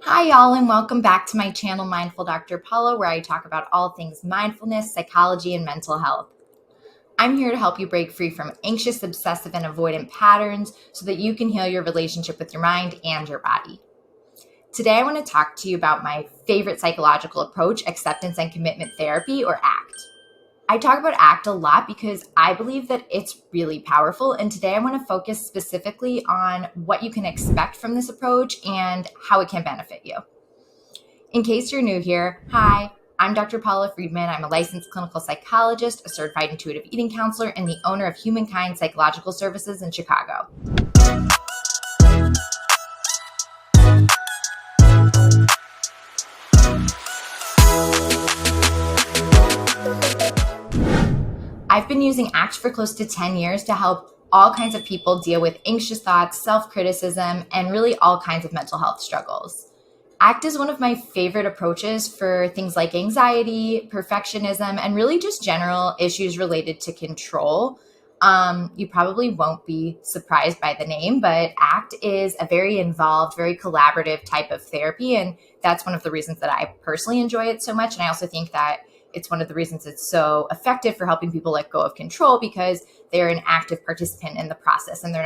Hi, y'all, and welcome back to my channel, Mindful Dr. Paula, where I talk about all things mindfulness, psychology, and mental health. I'm here to help you break free from anxious, obsessive, and avoidant patterns so that you can heal your relationship with your mind and your body. Today, I want to talk to you about my favorite psychological approach, acceptance and commitment therapy, or ACT. I talk about ACT a lot because I believe that it's really powerful. And today I want to focus specifically on what you can expect from this approach and how it can benefit you. In case you're new here, hi, I'm Dr. Paula Friedman. I'm a licensed clinical psychologist, a certified intuitive eating counselor, and the owner of Humankind Psychological Services in Chicago. I've been using ACT for close to 10 years to help all kinds of people deal with anxious thoughts, self-criticism, and really all kinds of mental health struggles. ACT is one of my favorite approaches for things like anxiety, perfectionism, and really just general issues related to control. You probably won't be surprised by the name, but ACT is a very involved, very collaborative type of therapy. And that's one of the reasons that I personally enjoy it so much. And I also think that it's one of the reasons it's so effective for helping people let go of control, because they're an active participant in the process, and you're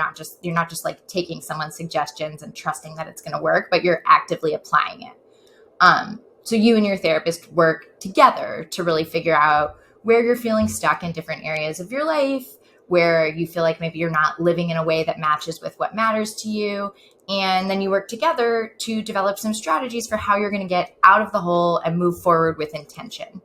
not just like taking someone's suggestions and trusting that it's going to work, but you're actively applying it. So you and your therapist work together to really figure out where you're feeling stuck in different areas of your life, where you feel like maybe you're not living in a way that matches with what matters to you. And then you work together to develop some strategies for how you're going to get out of the hole and move forward with intention.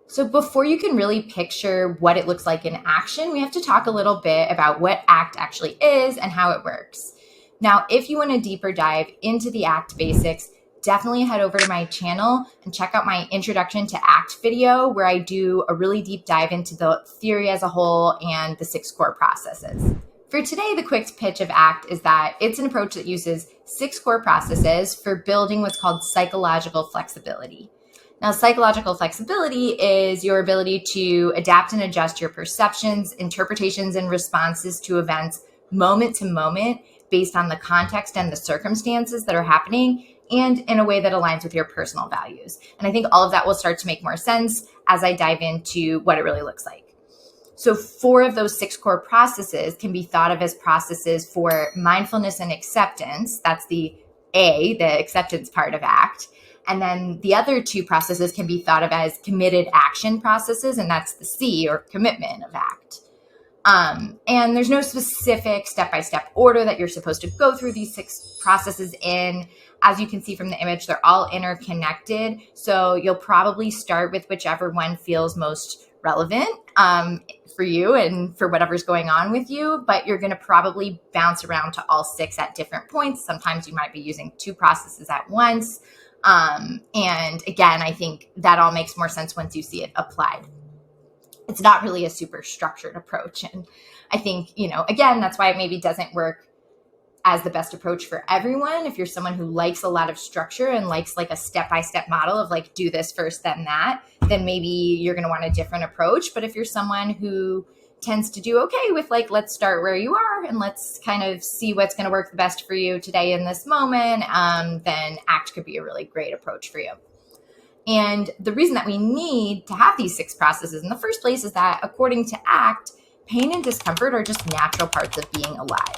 So before you can really picture what it looks like in action, we have to talk a little bit about what ACT actually is and how it works. Now, if you want a deeper dive into the ACT basics, definitely head over to my channel and check out my Introduction to ACT video, where I do a really deep dive into the theory as a whole and the 6 core processes. For today, the quick pitch of ACT is that it's an approach that uses 6 core processes for building what's called psychological flexibility. Now, psychological flexibility is your ability to adapt and adjust your perceptions, interpretations, and responses to events moment to moment based on the context and the circumstances that are happening, and in a way that aligns with your personal values. And I think all of that will start to make more sense as I dive into what it really looks like. So 4 of those 6 core processes can be thought of as processes for mindfulness and acceptance. That's the acceptance part of ACT. And then the other 2 processes can be thought of as committed action processes, and that's the C, or commitment, of ACT. And there's no specific step-by-step order that you're supposed to go through these 6 processes in. As you can see from the image, they're all interconnected. So you'll probably start with whichever one feels most relevant for you and for whatever's going on with you, but you're going to probably bounce around to all 6 at different points. Sometimes you might be using 2 processes at once. And again, I think that all makes more sense once you see it applied. It's not really a super structured approach. And I think, again, that's why it maybe doesn't work as the best approach for everyone. If you're someone who likes a lot of structure and likes like a step-by-step model of like, do this first, then that, then maybe you're going to want a different approach. But if you're someone who tends to do okay with like, let's start where you are and let's kind of see what's going to work the best for you today in this moment, then ACT could be a really great approach for you. And the reason that we need to have these 6 processes in the first place is that, according to ACT, pain and discomfort are just natural parts of being alive.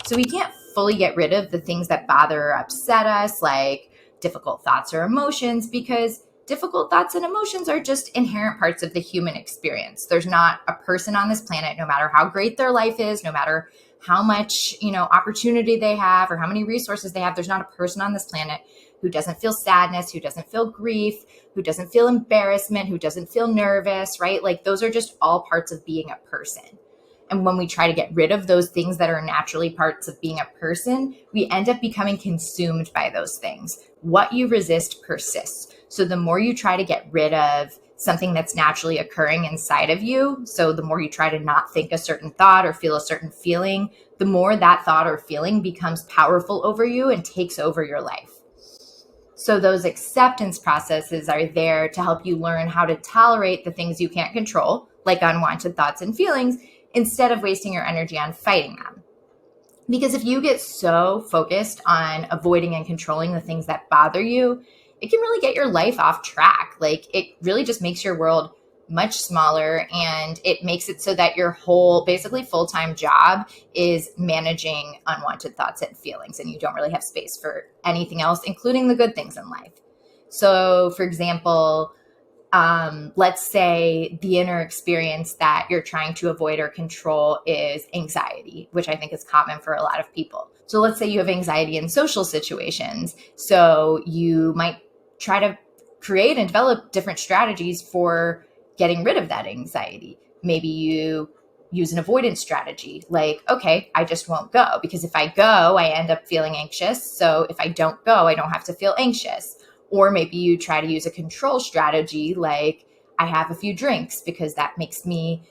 So we can't fully get rid of the things that bother or upset us, like difficult thoughts or emotions, because difficult thoughts and emotions are just inherent parts of the human experience. There's not a person on this planet, no matter how great their life is, no matter how much, opportunity they have or how many resources they have, there's not a person on this planet who doesn't feel sadness, who doesn't feel grief, who doesn't feel embarrassment, who doesn't feel nervous, right? Like, those are just all parts of being a person. And when we try to get rid of those things that are naturally parts of being a person, we end up becoming consumed by those things. What you resist persists. So the more you try to get rid of something that's naturally occurring inside of you, so the more you try to not think a certain thought or feel a certain feeling, the more that thought or feeling becomes powerful over you and takes over your life. So those acceptance processes are there to help you learn how to tolerate the things you can't control, like unwanted thoughts and feelings, instead of wasting your energy on fighting them. Because if you get so focused on avoiding and controlling the things that bother you, it can really get your life off track. Like it really just makes your world much smaller, and it makes it so that your whole basically full-time job is managing unwanted thoughts and feelings, and you don't really have space for anything else, including the good things in life. So, for example, let's say the inner experience that you're trying to avoid or control is anxiety, which I think is common for a lot of people. So let's say you have anxiety in social situations. So you might try to create and develop different strategies for getting rid of that anxiety. Maybe you use an avoidance strategy like, okay, I just won't go because if I go, I end up feeling anxious. So if I don't go, I don't have to feel anxious. Or maybe you try to use a control strategy like I have a few drinks because that makes me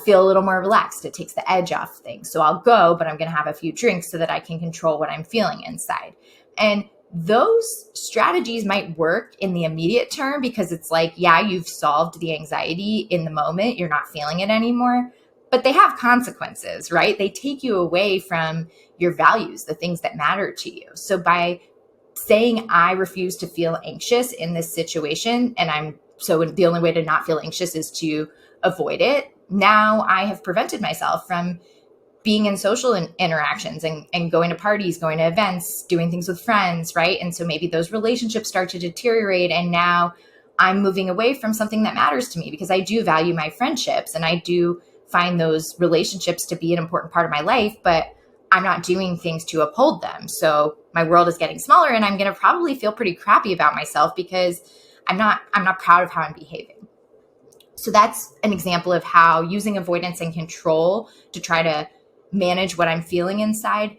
feel a little more relaxed. It takes the edge off things. So I'll go, but I'm going to have a few drinks so that I can control what I'm feeling inside. And those strategies might work in the immediate term because it's like, yeah, you've solved the anxiety in the moment. You're not feeling it anymore. But they have consequences, right? They take you away from your values, the things that matter to you. So by saying I refuse to feel anxious in this situation, and the only way to not feel anxious is to avoid it. Now I have prevented myself from being in social interactions and going to parties, going to events, doing things with friends, right? And so maybe those relationships start to deteriorate, and now I'm moving away from something that matters to me because I do value my friendships and I do find those relationships to be an important part of my life, but I'm not doing things to uphold them. So my world is getting smaller, and I'm going to probably feel pretty crappy about myself because I'm not proud of how I'm behaving. So that's an example of how using avoidance and control to try to manage what I'm feeling inside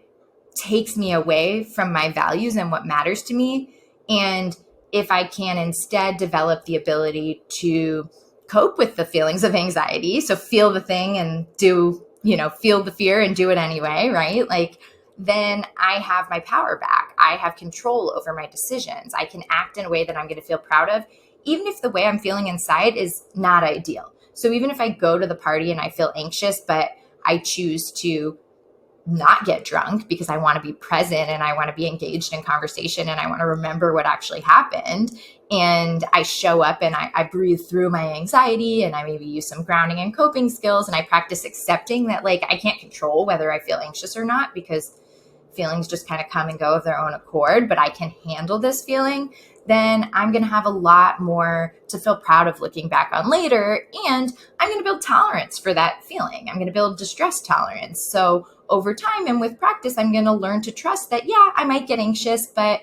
takes me away from my values and what matters to me. And if I can instead develop the ability to cope with the feelings of anxiety, so feel the thing and feel the fear and do it anyway, right? Like, then I have my power back. I have control over my decisions. I can act in a way that I'm going to feel proud of, even if the way I'm feeling inside is not ideal. So even if I go to the party and I feel anxious, but I choose to not get drunk because I want to be present and I want to be engaged in conversation and I want to remember what actually happened. And I show up and I breathe through my anxiety and I maybe use some grounding and coping skills and I practice accepting that like I can't control whether I feel anxious or not because feelings just kind of come and go of their own accord, but I can handle this feeling, then I'm going to have a lot more to feel proud of looking back on later. And I'm going to build tolerance for that feeling. I'm going to build distress tolerance. So over time and with practice, I'm going to learn to trust that, yeah, I might get anxious, but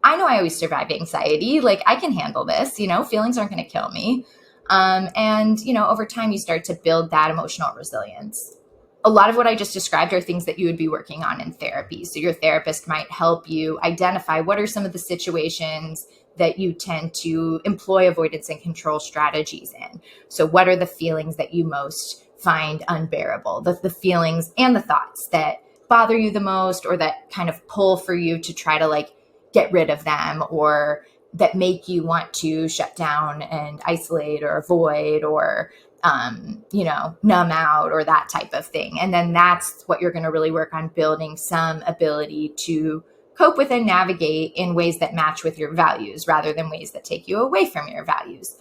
I know I always survive anxiety. Like I can handle this, feelings aren't going to kill me. Over time, you start to build that emotional resilience. A lot of what I just described are things that you would be working on in therapy. So your therapist might help you identify what are some of the situations that you tend to employ avoidance and control strategies in. So what are the feelings that you most find unbearable, the feelings and the thoughts that bother you the most or that kind of pull for you to try to like get rid of them or that make you want to shut down and isolate or avoid or numb out or that type of thing. And then that's what you're going to really work on, building some ability to cope with and navigate in ways that match with your values rather than ways that take you away from your values.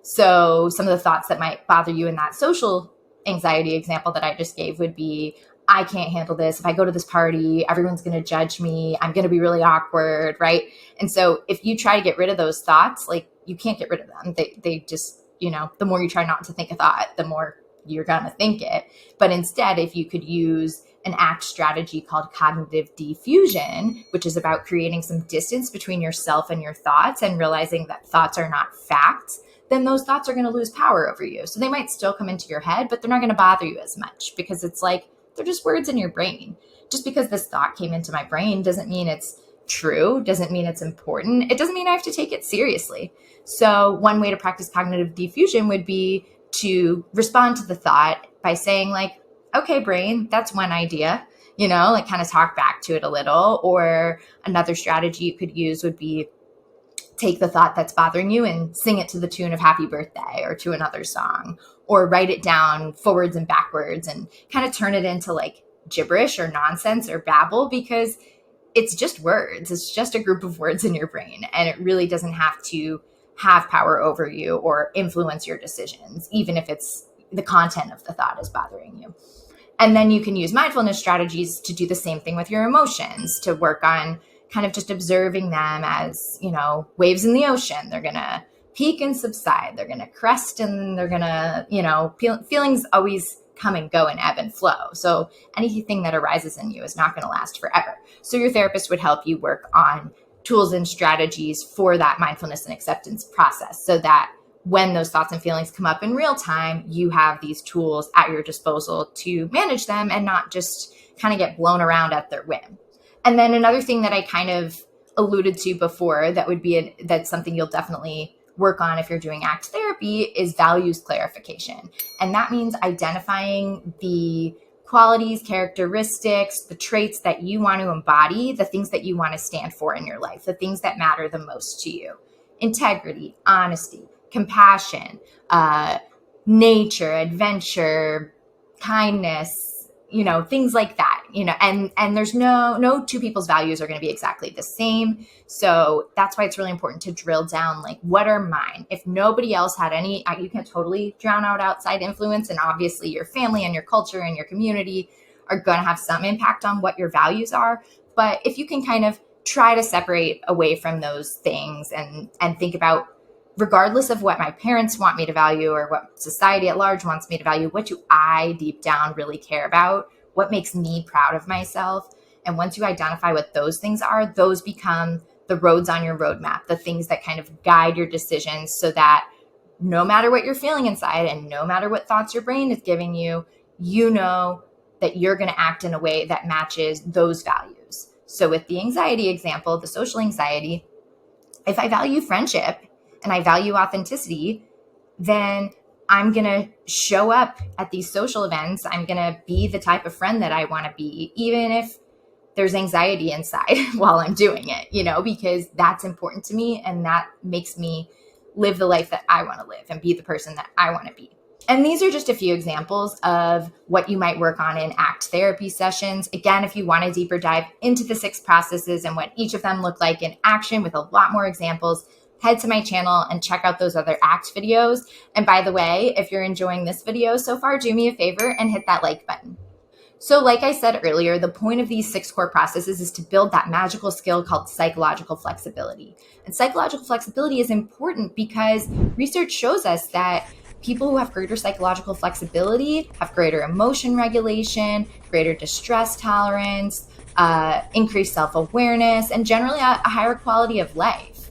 So some of the thoughts that might bother you in that social anxiety example that I just gave would be, I can't handle this. If I go to this party, everyone's going to judge me. I'm going to be really awkward, right? And so if you try to get rid of those thoughts, like you can't get rid of them. They just, the more you try not to think a thought, the more you're going to think it. But instead, if you could use an ACT strategy called cognitive diffusion, which is about creating some distance between yourself and your thoughts and realizing that thoughts are not facts, then those thoughts are going to lose power over you. So they might still come into your head, but they're not going to bother you as much because it's like, they're just words in your brain. Just because this thought came into my brain doesn't mean it's true, doesn't mean it's important. It doesn't mean I have to take it seriously. So one way to practice cognitive diffusion would be to respond to the thought by saying like, okay, brain, that's one idea, like kind of talk back to it a little. Or another strategy you could use would be take the thought that's bothering you and sing it to the tune of Happy Birthday or to another song, or write it down forwards and backwards and kind of turn it into like gibberish or nonsense or babble, because it's just words. It's just a group of words in your brain, and it really doesn't have to have power over you or influence your decisions, even if it's the content of the thought is bothering you. And then you can use mindfulness strategies to do the same thing with your emotions, to work on kind of just observing them as, waves in the ocean. They're going to peak and subside. They're going to crest and they're going to, feelings always come and go and ebb and flow. So anything that arises in you is not going to last forever. So your therapist would help you work on tools and strategies for that mindfulness and acceptance process, so that when those thoughts and feelings come up in real time, you have these tools at your disposal to manage them and not just kind of get blown around at their whim. And then another thing that I kind of alluded to before that's something you'll definitely work on if you're doing ACT therapy is values clarification. And that means identifying the qualities, characteristics, the traits that you want to embody, the things that you want to stand for in your life, the things that matter the most to you. Integrity, honesty, compassion, nature, adventure, kindness, things like that, and there's no two people's values are going to be exactly the same. So that's why it's really important to drill down, like, what are mine? If nobody else had any, you can totally drown out outside influence. And obviously your family and your culture and your community are going to have some impact on what your values are. But if you can kind of try to separate away from those things and think about, regardless of what my parents want me to value or what society at large wants me to value, what do I deep down really care about? What makes me proud of myself? And once you identify what those things are, those become the roads on your roadmap, the things that kind of guide your decisions, so that no matter what you're feeling inside and no matter what thoughts your brain is giving you, you know that you're going to act in a way that matches those values. So with the anxiety example, the social anxiety, if I value friendship and I value authenticity, then I'm going to show up at these social events. I'm going to be the type of friend that I want to be, even if there's anxiety inside while I'm doing it, because that's important to me. And that makes me live the life that I want to live and be the person that I want to be. And these are just a few examples of what you might work on in ACT therapy sessions. Again, if you want a deeper dive into the 6 processes and what each of them look like in action with a lot more examples, head to my channel and check out those other ACT videos. And by the way, if you're enjoying this video so far, do me a favor and hit that like button. So like I said earlier, the point of these 6 core processes is to build that magical skill called psychological flexibility. And psychological flexibility is important because research shows us that people who have greater psychological flexibility have greater emotion regulation, greater distress tolerance, increased self-awareness, and generally a higher quality of life.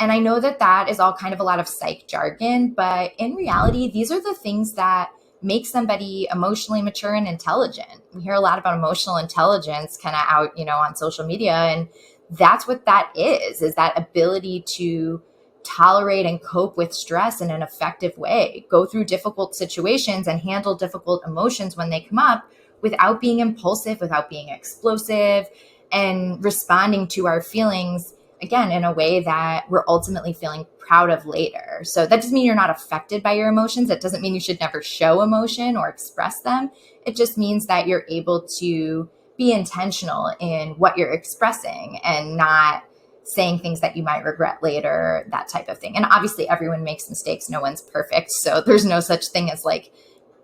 And I know that is all kind of a lot of psych jargon, but in reality, these are the things that make somebody emotionally mature and intelligent. We hear a lot about emotional intelligence kind of out, on social media. And that's what that is that ability to tolerate and cope with stress in an effective way, go through difficult situations and handle difficult emotions when they come up without being impulsive, without being explosive, and responding to our feelings, again, in a way that we're ultimately feeling proud of later. So that doesn't mean you're not affected by your emotions. That doesn't mean you should never show emotion or express them. It just means that you're able to be intentional in what you're expressing and not saying things that you might regret later, that type of thing. And obviously everyone makes mistakes. No one's perfect. So there's no such thing as like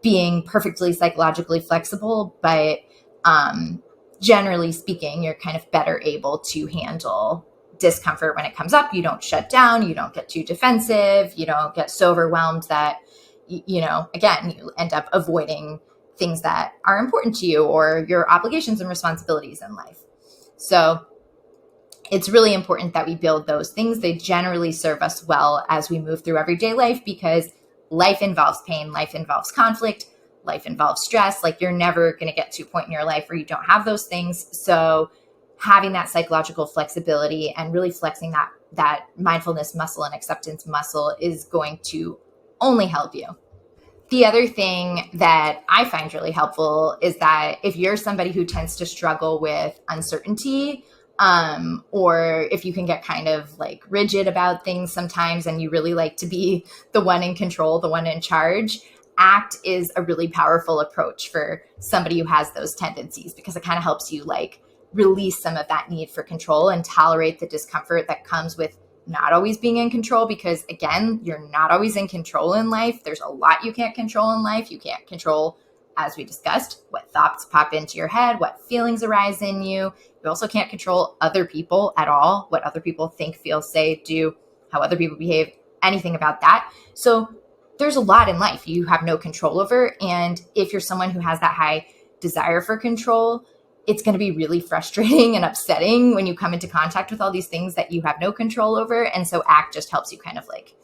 being perfectly psychologically flexible, but generally speaking, you're kind of better able to handle discomfort when it comes up. You don't shut down, you don't get too defensive, you don't get so overwhelmed that, again, you end up avoiding things that are important to you or your obligations and responsibilities in life. So it's really important that we build those things. They generally serve us well as we move through everyday life, because life involves pain, life involves conflict, life involves stress. Like, you're never going to get to a point in your life where you don't have those things. So having that psychological flexibility and really flexing that mindfulness muscle and acceptance muscle is going to only help you. The other thing that I find really helpful is that if you're somebody who tends to struggle with uncertainty, or if you can get kind of like rigid about things sometimes and you really like to be the one in control, the one in charge, ACT is a really powerful approach for somebody who has those tendencies, because it kind of helps you like release some of that need for control and tolerate the discomfort that comes with not always being in control. Because again, you're not always in control in life. There's a lot you can't control in life. You can't control, as we discussed, what thoughts pop into your head, what feelings arise in you. You also can't control other people at all, what other people think, feel, say, do, how other people behave, anything about that. So there's a lot in life you have no control over. And if you're someone who has that high desire for control, it's going to be really frustrating and upsetting when you come into contact with all these things that you have no control over. And so ACT just helps you kind of like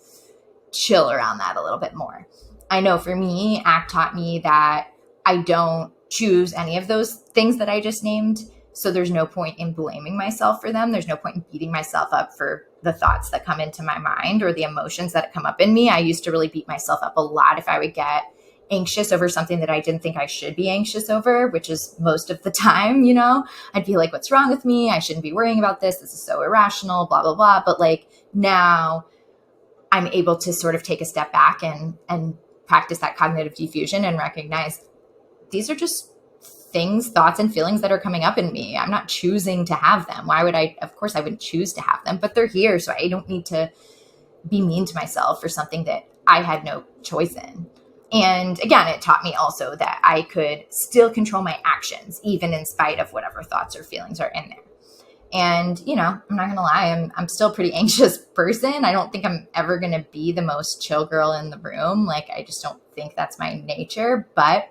chill around that a little bit more. I know for me, ACT taught me that I don't choose any of those things that I just named. So there's no point in blaming myself for them. There's no point in beating myself up for the thoughts that come into my mind or the emotions that come up in me. I used to really beat myself up a lot if I would get anxious over something that I didn't think I should be anxious over, which is most of the time, you know. I'd be like, what's wrong with me? I shouldn't be worrying about this. This is so irrational, blah, blah, blah. But like now I'm able to sort of take a step back and practice that cognitive diffusion and recognize these are just things, thoughts, and feelings that are coming up in me. I'm not choosing to have them. Why would I? Of course I wouldn't choose to have them, but they're here. So I don't need to be mean to myself for something that I had no choice in. And again, it taught me also that I could still control my actions, even in spite of whatever thoughts or feelings are in there. And, you know, I'm not going to lie, I'm still a pretty anxious person. I don't think I'm ever going to be the most chill girl in the room. Like, I just don't think that's my nature, but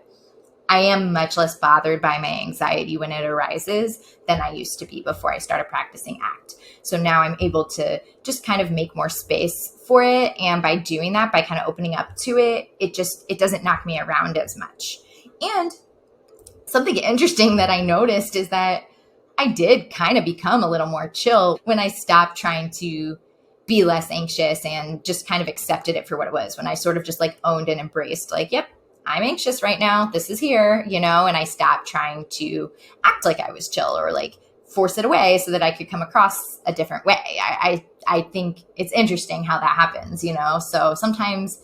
I am much less bothered by my anxiety when it arises than I used to be before I started practicing ACT. So now I'm able to just kind of make more space for it. And by doing that, by kind of opening up to it, it doesn't knock me around as much. And something interesting that I noticed is that I did kind of become a little more chill when I stopped trying to be less anxious and just kind of accepted it for what it was. When I sort of just like owned and embraced, like, yep, I'm anxious right now. This is here, you know, and I stopped trying to act like I was chill or like force it away so that I could come across a different way. I think it's interesting how that happens, you know. So sometimes,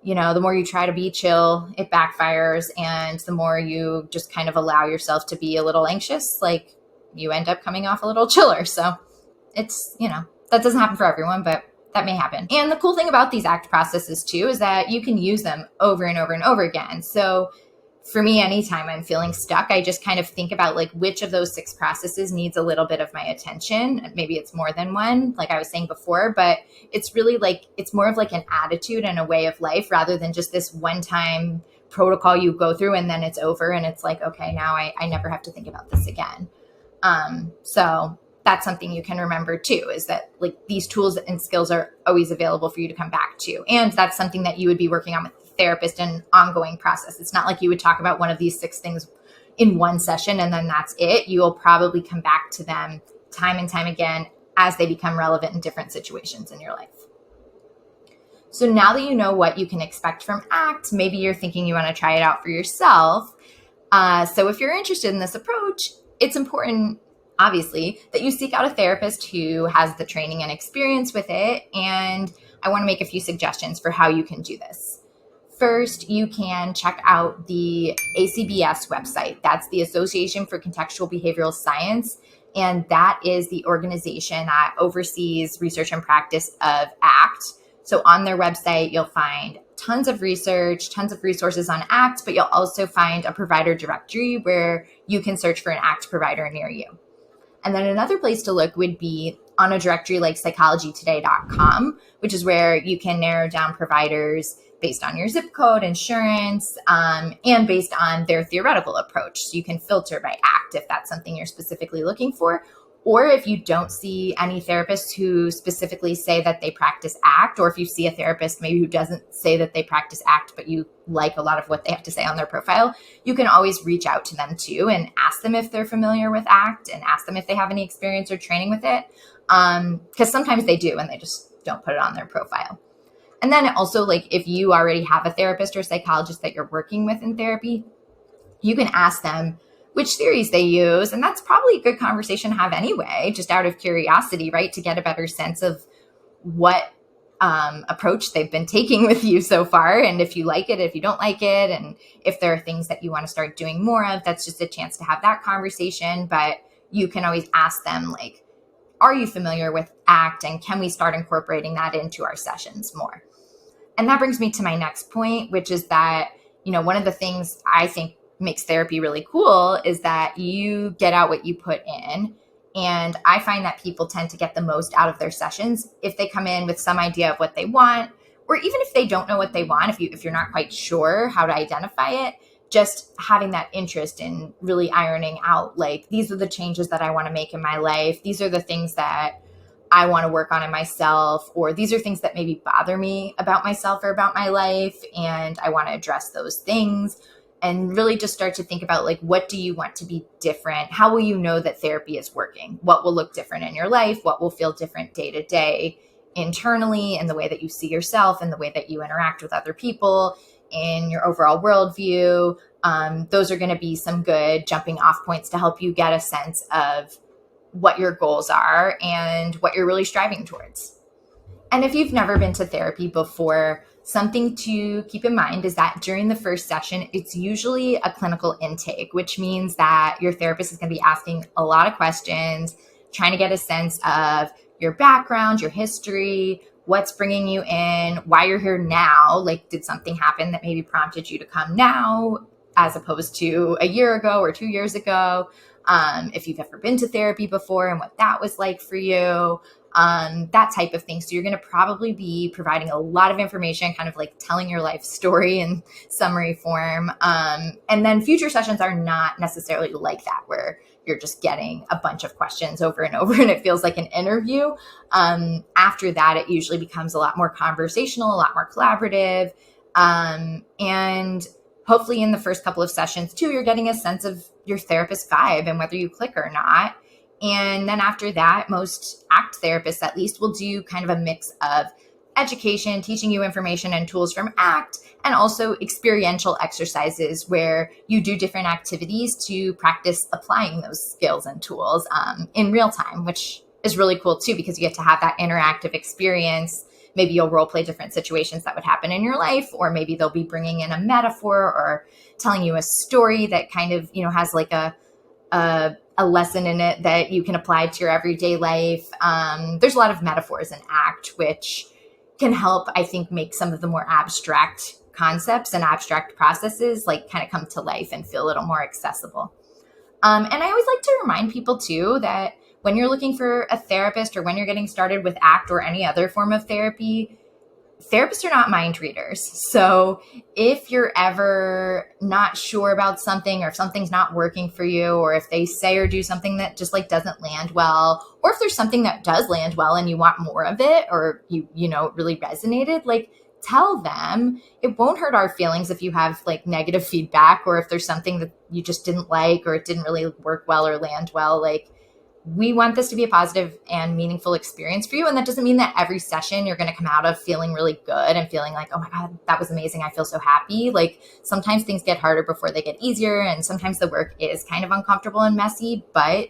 you know, the more you try to be chill, it backfires. And the more you just kind of allow yourself to be a little anxious, like you end up coming off a little chiller. So it's, you know, that doesn't happen for everyone, but that may happen. And the cool thing about these ACT processes too is that you can use them over and over and over again. So for me, anytime I'm feeling stuck, I just kind of think about like which of those 6 processes needs a little bit of my attention. Maybe it's more than one, like I was saying before, but it's really like, it's more of like an attitude and a way of life rather than just this one-time protocol you go through and then it's over and it's like, okay, now I never have to think about this again. So that's something you can remember too, is that like these tools and skills are always available for you to come back to. And that's something that you would be working on with the therapist, an ongoing process. It's not like you would talk about one of these 6 things in one session and then that's it. You will probably come back to them time and time again as they become relevant in different situations in your life. So now that you know what you can expect from ACT, maybe you're thinking you want to try it out for yourself. So if you're interested in this approach, it's important, obviously, that you seek out a therapist who has the training and experience with it. And I want to make a few suggestions for how you can do this. First, you can check out the ACBS website. That's the Association for Contextual Behavioral Science. And that is the organization that oversees research and practice of ACT. So on their website, you'll find tons of research, tons of resources on ACT, but you'll also find a provider directory where you can search for an ACT provider near you. And then another place to look would be on a directory like psychologytoday.com, which is where you can narrow down providers based on your zip code, insurance, and based on their theoretical approach. So you can filter by ACT if that's something you're specifically looking for. Or if you don't see any therapists who specifically say that they practice ACT, or if you see a therapist maybe who doesn't say that they practice ACT, but you like a lot of what they have to say on their profile, you can always reach out to them too and ask them if they're familiar with ACT and ask them if they have any experience or training with it. Because sometimes they do and they just don't put it on their profile. And then also, like, if you already have a therapist or psychologist that you're working with in therapy, you can ask them which theories they use. And that's probably a good conversation to have anyway, just out of curiosity, right? To get a better sense of what approach they've been taking with you so far. And if you like it, if you don't like it, and if there are things that you want to start doing more of, that's just a chance to have that conversation. But you can always ask them, like, are you familiar with ACT, and can we start incorporating that into our sessions more? And that brings me to my next point, which is that, one of the things I think makes therapy really cool is that you get out what you put in. And I find that people tend to get the most out of their sessions if they come in with some idea of what they want, or even if they don't know what they want, if you're not quite sure how to identify it, just having that interest in really ironing out, like, these are the changes that I want to make in my life. These are the things that I want to work on in myself, or these are things that maybe bother me about myself or about my life, and I want to address those things. And really just start to think about, like, what do you want to be different? How will you know that therapy is working? What will look different in your life? What will feel different day to day internally, in the way that you see yourself, in the way that you interact with other people, in your overall worldview? Those are going to be some good jumping off points to help you get a sense of what your goals are and what you're really striving towards. And if you've never been to therapy before, something to keep in mind is that during the first session, it's usually a clinical intake, which means that your therapist is going to be asking a lot of questions, trying to get a sense of your background, your history, what's bringing you in, why you're here now. Like, did something happen that maybe prompted you to come now as opposed to a year ago or 2 years ago? If you've ever been to therapy before and what that was like for you, that type of thing. So you're going to probably be providing a lot of information, kind of like telling your life story in summary form. And then future sessions are not necessarily like that, where you're just getting a bunch of questions over and over and it feels like an interview. After that, it usually becomes a lot more conversational, a lot more collaborative. And hopefully in the first couple of sessions too, you're getting a sense of your therapist vibe and whether you click or not. And then after that, most ACT therapists at least will do kind of a mix of education, teaching you information and tools from ACT, and also experiential exercises where you do different activities to practice applying those skills and tools in real time, which is really cool too, because you get to have that interactive experience. Maybe you'll role play different situations that would happen in your life, or maybe they'll be bringing in a metaphor or telling you a story that kind of, has like a lesson in it that you can apply to your everyday life. There's a lot of metaphors in ACT, which can help, I think, make some of the more abstract concepts and abstract processes like kind of come to life and feel a little more accessible. And I always like to remind people too that when you're looking for a therapist, or when you're getting started with ACT or any other form of therapy, therapists are not mind readers. So if you're ever not sure about something, or if something's not working for you, or if they say or do something that just like doesn't land well, or if there's something that does land well and you want more of it, or you really resonated, like, tell them. It won't hurt our feelings if you have like negative feedback, or if there's something that you just didn't like, or it didn't really work well or land well. Like, we want this to be a positive and meaningful experience for you. And that doesn't mean that every session you're going to come out of feeling really good and feeling like, oh my God, that was amazing. I feel so happy. Like, sometimes things get harder before they get easier. And sometimes the work is kind of uncomfortable and messy, but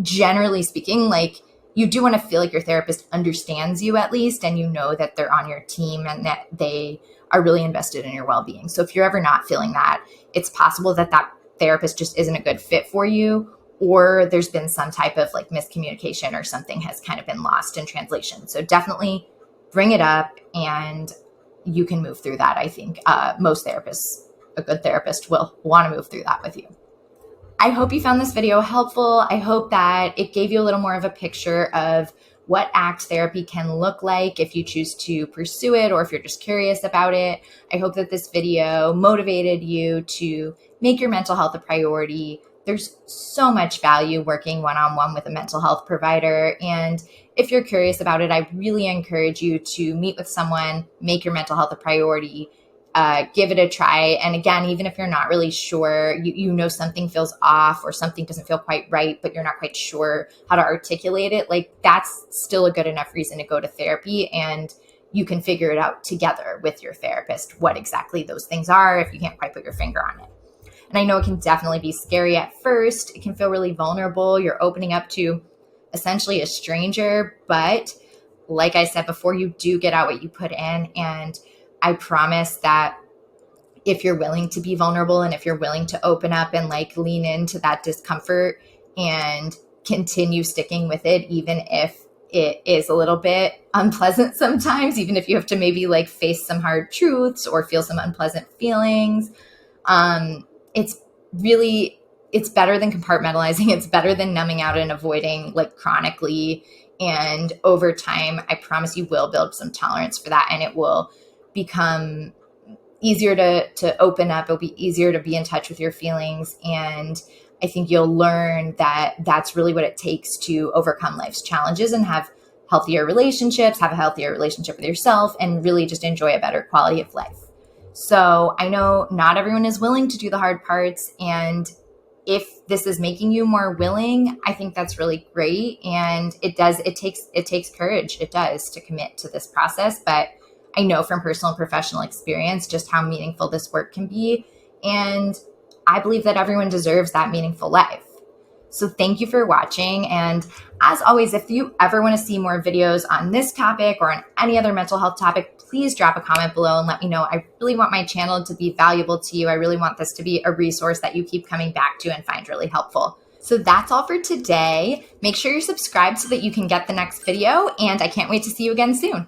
generally speaking, like, you do want to feel like your therapist understands you at least, and that they're on your team and that they are really invested in your well-being. So if you're ever not feeling that, it's possible that that therapist just isn't a good fit for you, or there's been some type of like miscommunication, or something has kind of been lost in translation. So definitely bring it up, and you can move through that. I think most therapists, a good therapist, will want to move through that with you. I hope you found this video helpful. I hope that it gave you a little more of a picture of what ACT therapy can look like if you choose to pursue it, or if you're just curious about it. I hope that this video motivated you to make your mental health a priority. There's so much value working one-on-one with a mental health provider. And if you're curious about it, I really encourage you to meet with someone, make your mental health a priority, give it a try. And again, even if you're not really sure, something feels off, or something doesn't feel quite right, but you're not quite sure how to articulate it, like, that's still a good enough reason to go to therapy. And you can figure it out together with your therapist, what exactly those things are, if you can't quite put your finger on it. And I know it can definitely be scary at first. It can feel really vulnerable. You're opening up to essentially a stranger, but like I said before, you do get out what you put in. And I promise that if you're willing to be vulnerable and if you're willing to open up and like lean into that discomfort and continue sticking with it, even if it is a little bit unpleasant sometimes, even if you have to maybe like face some hard truths or feel some unpleasant feelings, it's really, it's better than compartmentalizing. It's better than numbing out and avoiding like chronically. And over time, I promise you will build some tolerance for that, and it will become easier to open up. It'll be easier to be in touch with your feelings. And I think you'll learn that that's really what it takes to overcome life's challenges and have healthier relationships, have a healthier relationship with yourself, and really just enjoy a better quality of life. So I know not everyone is willing to do the hard parts. And if this is making you more willing, I think that's really great. And it takes courage. It does, to commit to this process. But I know from personal and professional experience just how meaningful this work can be. And I believe that everyone deserves that meaningful life. So thank you for watching. And as always, if you ever want to see more videos on this topic or on any other mental health topic, please drop a comment below and let me know. I really want my channel to be valuable to you. I really want this to be a resource that you keep coming back to and find really helpful. So that's all for today. Make sure you're subscribed so that you can get the next video, and I can't wait to see you again soon.